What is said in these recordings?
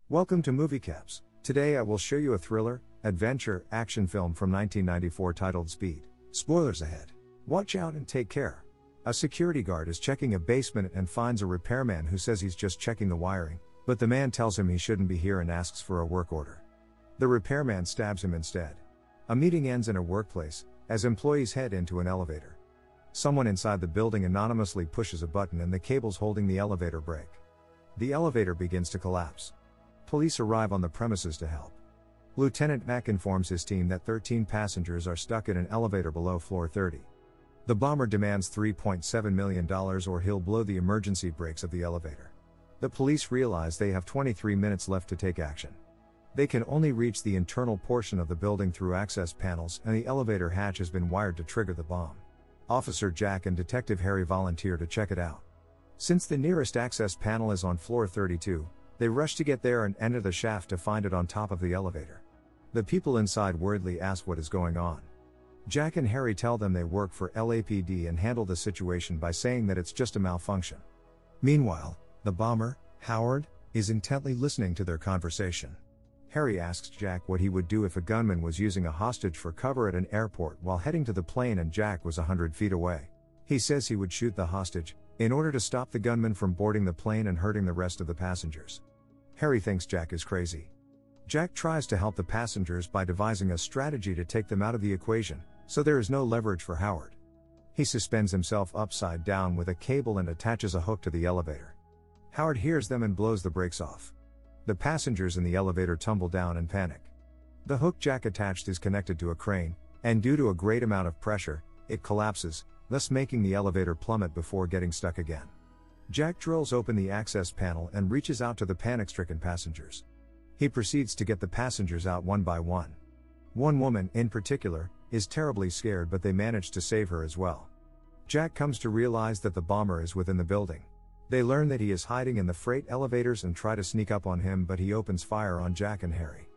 Welcome to Movie Caps. Today I will show you a thriller, adventure, action film from 1994 titled Speed. Spoilers ahead. Watch out and take care. A security guard is checking a basement and finds a repairman who says he's just checking the wiring, but the man tells him he shouldn't be here and asks for a work order. The repairman stabs him instead. A meeting ends in a workplace, as employees head into an elevator. Someone inside the building anonymously pushes a button and the cables holding the elevator break. The elevator begins to collapse. Police arrive on the premises to help. Lieutenant Mack informs his team that 13 passengers are stuck in an elevator below floor 30. The bomber demands $3.7 million or he'll blow the emergency brakes of the elevator. The police realize they have 23 minutes left to take action. They can only reach the internal portion of the building through access panels, and the elevator hatch has been wired to trigger the bomb. Officer Jack and Detective Harry volunteer to check it out. Since the nearest access panel is on floor 32, they rush to get there and enter the shaft to find it on top of the elevator. The people inside worriedly ask what is going on. Jack and Harry tell them they work for LAPD and handle the situation by saying that it's just a malfunction. Meanwhile, the bomber, Howard, is intently listening to their conversation. Harry asks Jack what he would do if a gunman was using a hostage for cover at an airport while heading to the plane and Jack was 100 feet away. He says he would shoot the hostage, in order to stop the gunman from boarding the plane and hurting the rest of the passengers. Harry thinks Jack is crazy. Jack tries to help the passengers by devising a strategy to take them out of the equation, so there is no leverage for Howard. He suspends himself upside down with a cable and attaches a hook to the elevator. Howard hears them and blows the brakes off. The passengers in the elevator tumble down and panic. The hook Jack attached is connected to a crane, and due to a great amount of pressure, it collapses, thus making the elevator plummet before getting stuck again. Jack drills open the access panel and reaches out to the panic-stricken passengers. He proceeds to get the passengers out one by one. One woman, in particular, is terribly scared, but they manage to save her as well. Jack comes to realize that the bomber is within the building. They learn that he is hiding in the freight elevators and try to sneak up on him, but he opens fire on Jack and Harry.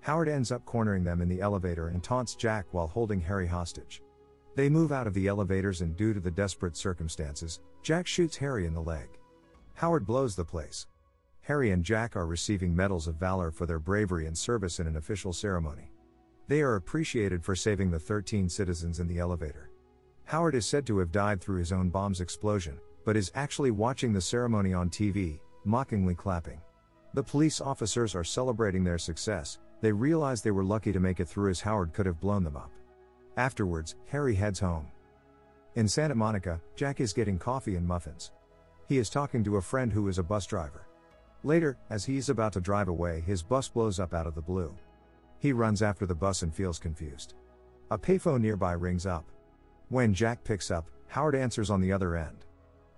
Howard ends up cornering them in the elevator and taunts Jack while holding Harry hostage. They move out of the elevators and due to the desperate circumstances, Jack shoots Harry in the leg. Howard blows the place. Harry and Jack are receiving medals of valor for their bravery and service in an official ceremony. They are appreciated for saving the 13 citizens in the elevator. Howard is said to have died through his own bomb's explosion, but is actually watching the ceremony on TV, mockingly clapping. The police officers are celebrating their success. They realize they were lucky to make it through, as Howard could have blown them up. Afterwards, Harry heads home. In Santa Monica, Jack is getting coffee and muffins. He is talking to a friend who is a bus driver. Later, as he is about to drive away, his bus blows up out of the blue. He runs after the bus and feels confused. A payphone nearby rings up. When Jack picks up, Howard answers on the other end.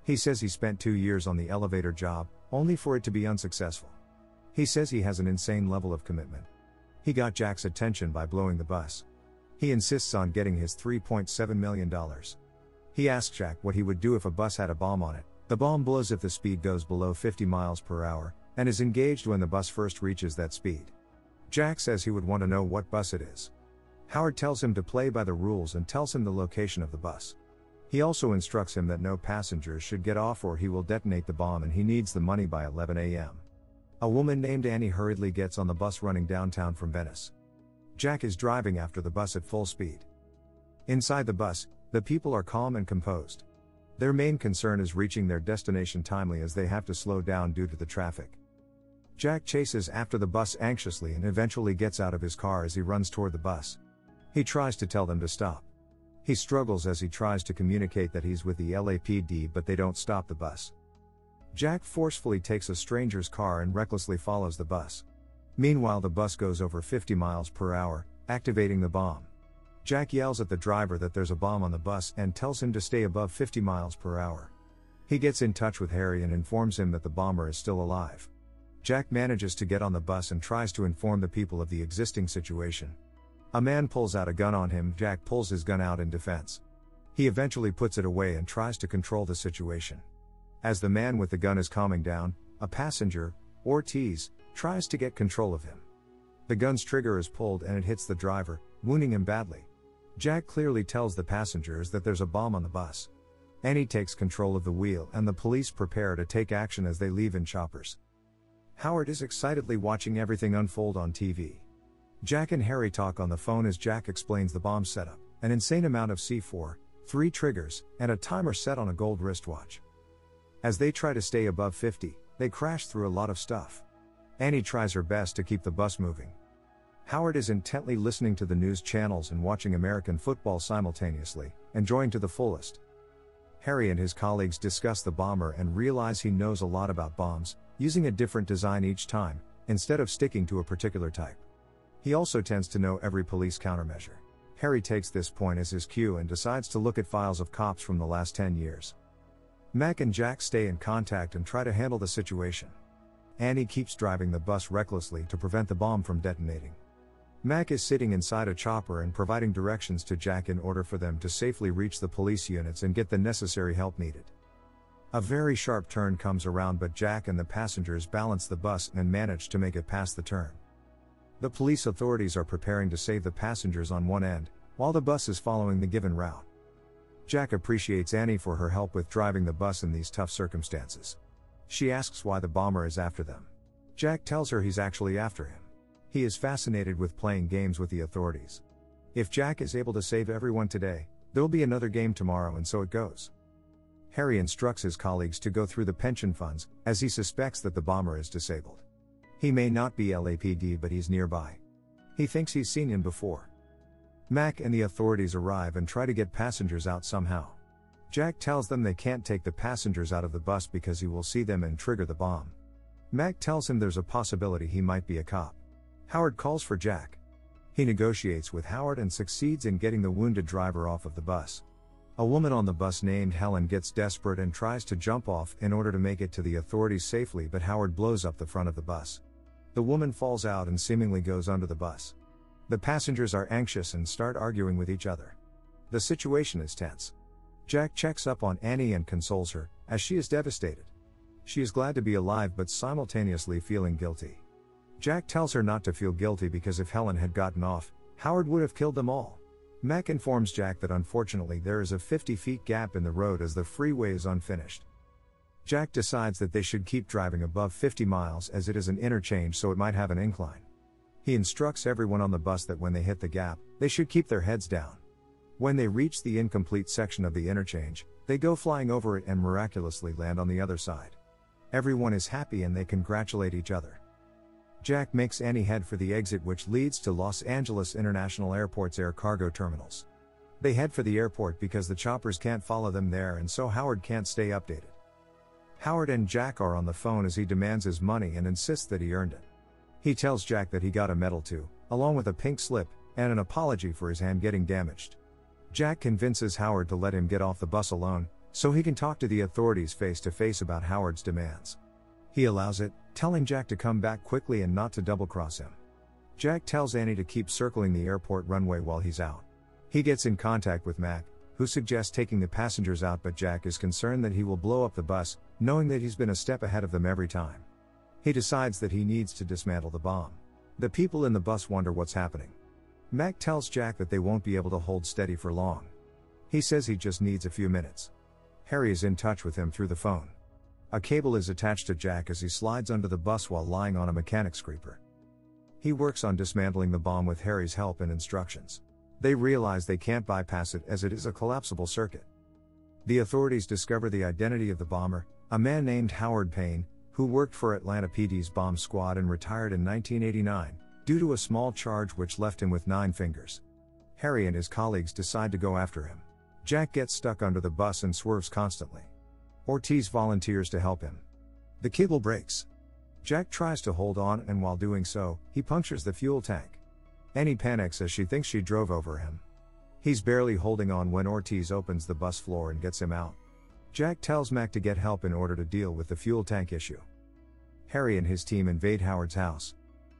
He says he spent 2 years on the elevator job, only for it to be unsuccessful. He says he has an insane level of commitment. He got Jack's attention by blowing the bus. He insists on getting his $3.7 million. He asks Jack what he would do if a bus had a bomb on it. The bomb blows if the speed goes below 50 miles per hour, and is engaged when the bus first reaches that speed. Jack says he would want to know what bus it is. Howard tells him to play by the rules and tells him the location of the bus. He also instructs him that no passengers should get off or he will detonate the bomb, and he needs the money by 11 a.m. A woman named Annie hurriedly gets on the bus running downtown from Venice. Jack is driving after the bus at full speed. Inside the bus, the people are calm and composed. Their main concern is reaching their destination timely, as they have to slow down due to the traffic. Jack chases after the bus anxiously and eventually gets out of his car as he runs toward the bus. He tries to tell them to stop. He struggles as he tries to communicate that he's with the LAPD, but they don't stop the bus. Jack forcefully takes a stranger's car and recklessly follows the bus. Meanwhile, the bus goes over 50 miles per hour, activating the bomb. Jack yells at the driver that there's a bomb on the bus and tells him to stay above 50 miles per hour. He gets in touch with Harry and informs him that the bomber is still alive. Jack manages to get on the bus and tries to inform the people of the existing situation. A man pulls out a gun on him. Jack pulls his gun out in defense. He eventually puts it away and tries to control the situation. As the man with the gun is calming down, a passenger, Ortiz, tries to get control of him. The gun's trigger is pulled and it hits the driver, wounding him badly. Jack clearly tells the passengers that there's a bomb on the bus. Annie takes control of the wheel and the police prepare to take action as they leave in choppers. Howard is excitedly watching everything unfold on TV. Jack and Harry talk on the phone as Jack explains the bomb setup, an insane amount of C4, 3 triggers, and a timer set on a gold wristwatch. As they try to stay above 50, they crash through a lot of stuff. Annie tries her best to keep the bus moving. Howard is intently listening to the news channels and watching American football simultaneously, enjoying to the fullest. Harry and his colleagues discuss the bomber and realize he knows a lot about bombs, using a different design each time, instead of sticking to a particular type. He also tends to know every police countermeasure. Harry takes this point as his cue and decides to look at files of cops from the last 10 years. Mac and Jack stay in contact and try to handle the situation. Annie keeps driving the bus recklessly to prevent the bomb from detonating. Mac is sitting inside a chopper and providing directions to Jack in order for them to safely reach the police units and get the necessary help needed. A very sharp turn comes around, but Jack and the passengers balance the bus and manage to make it past the turn. The police authorities are preparing to save the passengers on one end, while the bus is following the given route. Jack appreciates Annie for her help with driving the bus in these tough circumstances. She asks why the bomber is after them. Jack tells her he's actually after him. He is fascinated with playing games with the authorities. If Jack is able to save everyone today, there'll be another game tomorrow, and so it goes. Harry instructs his colleagues to go through the pension funds, as he suspects that the bomber is disabled. He may not be LAPD, but he's nearby. He thinks he's seen him before. Mac and the authorities arrive and try to get passengers out somehow. Jack tells them they can't take the passengers out of the bus because he will see them and trigger the bomb. Mac tells him there's a possibility he might be a cop. Howard calls for Jack. He negotiates with Howard and succeeds in getting the wounded driver off of the bus. A woman on the bus named Helen gets desperate and tries to jump off in order to make it to the authorities safely, but Howard blows up the front of the bus. The woman falls out and seemingly goes under the bus. The passengers are anxious and start arguing with each other. The situation is tense. Jack checks up on Annie and consoles her, as she is devastated. She is glad to be alive but simultaneously feeling guilty. Jack tells her not to feel guilty because if Helen had gotten off, Howard would have killed them all. Mac informs Jack that unfortunately there is a 50-foot gap in the road as the freeway is unfinished. Jack decides that they should keep driving above 50 miles as it is an interchange, so it might have an incline. He instructs everyone on the bus that when they hit the gap, they should keep their heads down. When they reach the incomplete section of the interchange, they go flying over it and miraculously land on the other side. Everyone is happy and they congratulate each other. Jack makes Annie head for the exit, which leads to Los Angeles International Airport's air cargo terminals. They head for the airport because the choppers can't follow them there, and so Howard can't stay updated. Howard and Jack are on the phone as he demands his money and insists that he earned it. He tells Jack that he got a medal too, along with a pink slip, and an apology for his hand getting damaged. Jack convinces Howard to let him get off the bus alone, so he can talk to the authorities face to face about Howard's demands. He allows it, telling Jack to come back quickly and not to double-cross him. Jack tells Annie to keep circling the airport runway while he's out. He gets in contact with Mac, who suggests taking the passengers out, but Jack is concerned that he will blow up the bus, knowing that he's been a step ahead of them every time. He decides that he needs to dismantle the bomb. The people in the bus wonder what's happening. Mac tells Jack that they won't be able to hold steady for long. He says he just needs a few minutes. Harry is in touch with him through the phone. A cable is attached to Jack as he slides under the bus while lying on a mechanic's creeper. He works on dismantling the bomb with Harry's help and instructions. They realize they can't bypass it as it is a collapsible circuit. The authorities discover the identity of the bomber, a man named Howard Payne, who worked for Atlanta PD's bomb squad and retired in 1989, due to a small charge which left him with 9 fingers. Harry and his colleagues decide to go after him. Jack gets stuck under the bus and swerves constantly. Ortiz volunteers to help him. The cable breaks. Jack tries to hold on, and while doing so, he punctures the fuel tank. Annie panics as she thinks she drove over him. He's barely holding on when Ortiz opens the bus floor and gets him out. Jack tells Mac to get help in order to deal with the fuel tank issue. Harry and his team invade Howard's house.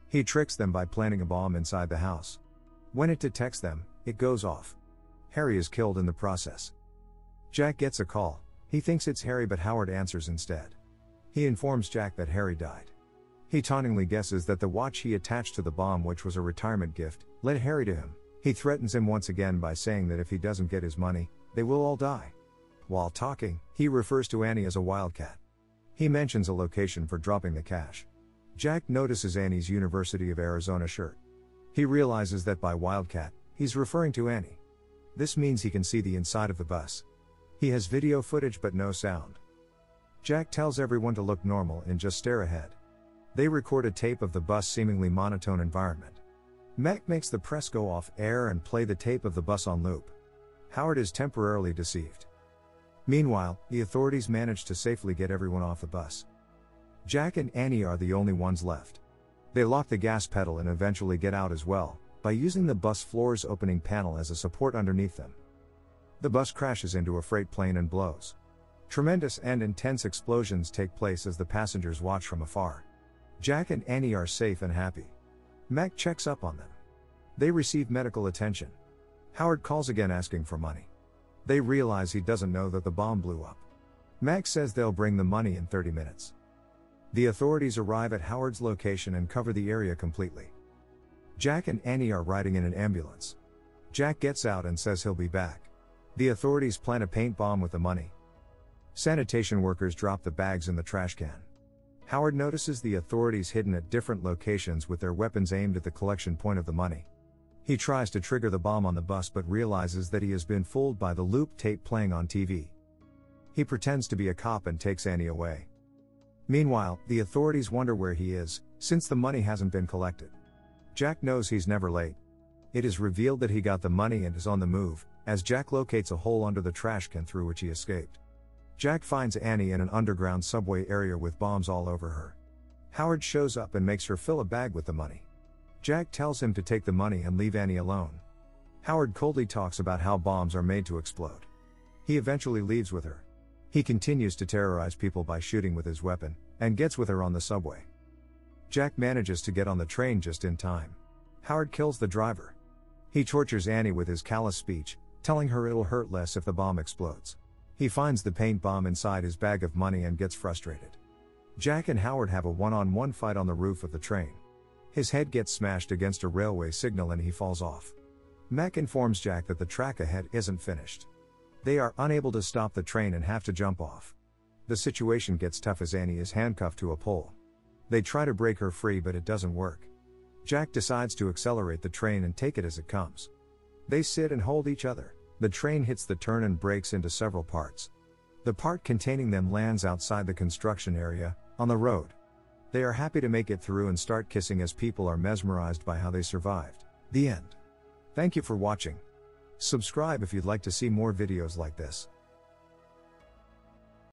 He tricks them by planting a bomb inside the house. When it detects them, it goes off. Harry is killed in the process. Jack gets a call. He thinks it's Harry, but Howard answers instead. He informs Jack that Harry died. He tauntingly guesses that the watch he attached to the bomb, which was a retirement gift, led Harry to him. He threatens him once again by saying that if he doesn't get his money, they will all die. While talking, he refers to Annie as a wildcat. He mentions a location for dropping the cash. Jack notices Annie's University of Arizona shirt. He realizes that by Wildcat, he's referring to Annie. This means he can see the inside of the bus. He has video footage but no sound. Jack tells everyone to look normal and just stare ahead. They record a tape of the bus' seemingly monotone environment. Mac makes the press go off air and play the tape of the bus on loop. Howard is temporarily deceived. Meanwhile, the authorities manage to safely get everyone off the bus. Jack and Annie are the only ones left. They lock the gas pedal and eventually get out as well, by using the bus floor's opening panel as a support underneath them. The bus crashes into a freight plane and blows. Tremendous and intense explosions take place as the passengers watch from afar. Jack and Annie are safe and happy. Mac checks up on them. They receive medical attention. Howard calls again asking for money. They realize he doesn't know that the bomb blew up. Mac says they'll bring the money in 30 minutes. The authorities arrive at Howard's location and cover the area completely. Jack and Annie are riding in an ambulance. Jack gets out and says he'll be back. The authorities plant a paint bomb with the money. Sanitation workers drop the bags in the trash can. Howard notices the authorities hidden at different locations with their weapons aimed at the collection point of the money. He tries to trigger the bomb on the bus but realizes that he has been fooled by the loop tape playing on TV. He pretends to be a cop and takes Annie away. Meanwhile, the authorities wonder where he is, since the money hasn't been collected. Jack knows he's never late. It is revealed that he got the money and is on the move, as Jack locates a hole under the trash can through which he escaped. Jack finds Annie in an underground subway area with bombs all over her. Howard shows up and makes her fill a bag with the money. Jack tells him to take the money and leave Annie alone. Howard coldly talks about how bombs are made to explode. He eventually leaves with her. He continues to terrorize people by shooting with his weapon, and gets with her on the subway. Jack manages to get on the train just in time. Howard kills the driver. He tortures Annie with his callous speech, telling her it'll hurt less if the bomb explodes. He finds the paint bomb inside his bag of money and gets frustrated. Jack and Howard have a one-on-one fight on the roof of the train. His head gets smashed against a railway signal and he falls off. Mac informs Jack that the track ahead isn't finished. They are unable to stop the train and have to jump off. The situation gets tough as Annie is handcuffed to a pole. They try to break her free but it doesn't work. Jack decides to accelerate the train and take it as it comes. They sit and hold each other. The train hits the turn and breaks into several parts. The part containing them lands outside the construction area, on the road. They are happy to make it through and start kissing as people are mesmerized by how they survived. The end. Thank you for watching. Subscribe if you'd like to see more videos like this.